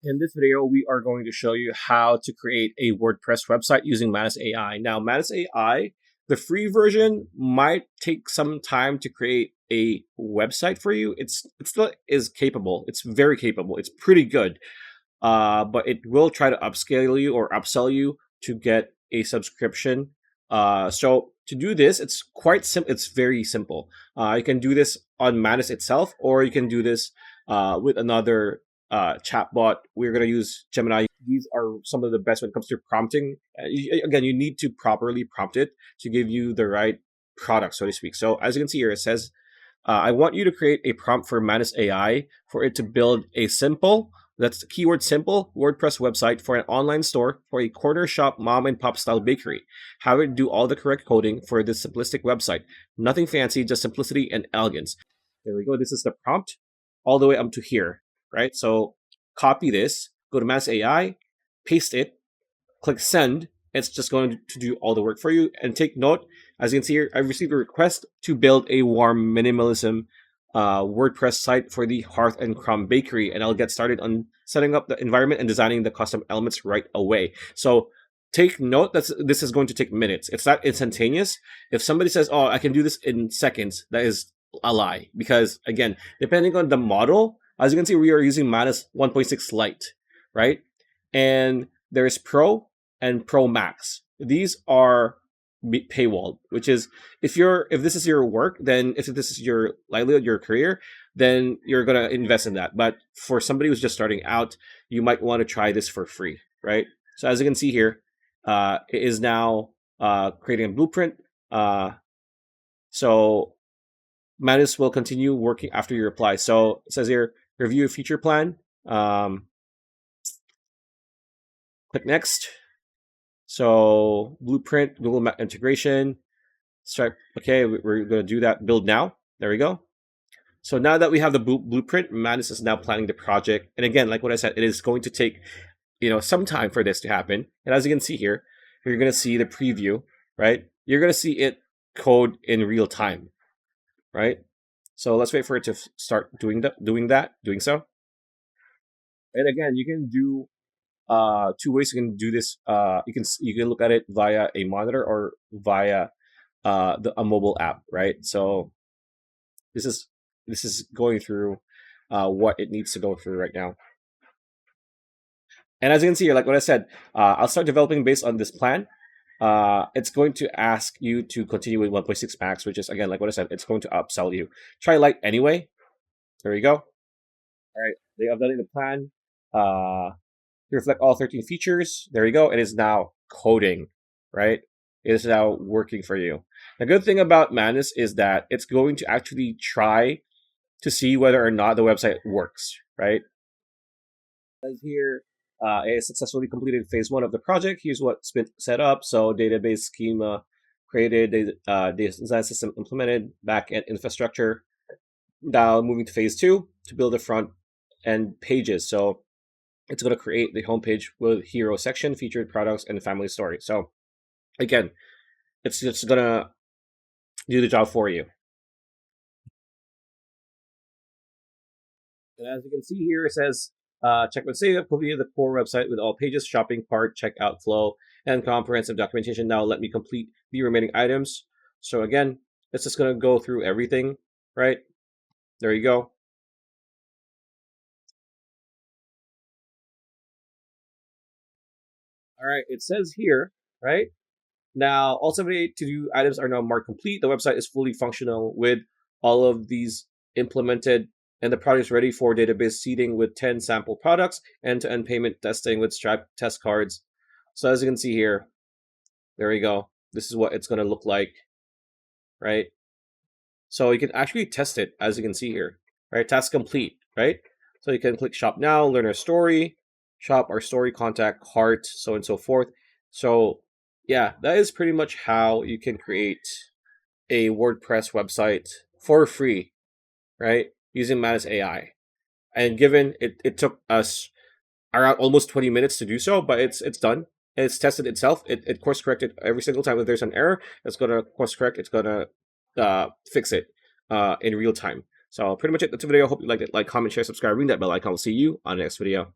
In this video, we are going to show you how to create a WordPress website using Manus AI. Now, Manus AI, the free version might take some time to create a website for you. It still is capable. It's very capable. It's pretty good. But it will try to upscale you or upsell you to get a subscription. So to do this, it's quite simple. It's very simple. You can do this on Manus itself, or you can do this with another chatbot. We're going to use Gemini. These are some of the best when it comes to prompting. Again, you need to properly prompt it to give you the right product, so to speak. So as you can see here, it says, I want you to create a prompt for Manus AI for it to build a simple, that's the keyword simple, WordPress website for an online store for a corner shop mom and pop style bakery. Have it do all the correct coding for this simplistic website. Nothing fancy, just simplicity and elegance. There we go. This is the prompt all the way up to here, right? So copy this, go to Manus AI, paste it, click send. It's just going to do all the work for you. And take note, as you can see here, I received a request to build a warm minimalism WordPress site for the Hearth and Crumb Bakery, and I'll get started on setting up the environment and designing the custom elements right away. So take note that this is going to take minutes. It's not instantaneous. If somebody says, oh, I can do this in seconds, that is a lie. Because again, depending on the model, as you can see, we are using Manus 1.6 Lite, right? And there's Pro and Pro Max. These are paywalled, which is if this is your work, then if this is your livelihood, your career, then you're gonna invest in that. But for somebody who's just starting out, you might want to try this for free, right? So as you can see here, it is now creating a blueprint. So Manus will continue working after you reply. So it says here, review a feature plan. Click next. So blueprint, Google Map integration, start. Okay, we're going to do that. Build now. There we go. So now that we have the blueprint, Manus is now planning the project. And again, like what I said, it is going to take some time for this to happen. And as you can see here, you're going to see the preview, right? You're going to see it code in real time, right? So let's wait for it to start doing so. And again, you can do two ways you can do this. You can look at it via a monitor or via a mobile app, right? So this is going through what it needs to go through right now. And as you can see here, like what I said, I'll start developing based on this plan. It's going to ask you to continue with 1.6 Max, which is, again, like what I said, it's going to upsell you. Try Lite anyway. There you go. All right, they updated the plan. Reflect all 13 features. There you go. It is now coding, right? It is now working for you. The good thing about Manus is that it's going to actually try to see whether or not the website works, right? As here, it successfully completed phase 1 of the project. Here's what's been set up. So database schema created, design system implemented, backend infrastructure. Now moving to phase 2 to build the front end pages. So it's going to create the homepage with hero section, featured products, and family story. So again, it's just going to do the job for you. And as you can see here, it says, check with save, completed the core website with all pages, shopping cart, checkout flow, and comprehensive documentation. Now let me complete the remaining items. So again, it's just going to go through everything, right? There you go. All right, it says here, right? Now, all 72 items are now marked complete. The website is fully functional with all of these implemented, and the product is ready for database seeding with 10 sample products, end-to-end payment testing with Stripe test cards. So as you can see here, there you go. This is what it's going to look like, right? So you can actually test it, as you can see here, right? Task complete, right? So you can click shop now, learn our story, shop our story, contact, cart, so on and so forth. So yeah, that is pretty much how you can create a WordPress website for free, right? Using Manus AI. And given it took us around almost 20 minutes to do so, but it's done. It's tested itself. It course corrected every single time. If there's an error, it's gonna course correct. It's gonna fix it in real time. So pretty much it. That's the video. I hope you liked it. Like, comment, share, subscribe, ring that bell icon. I'll see you on the next video.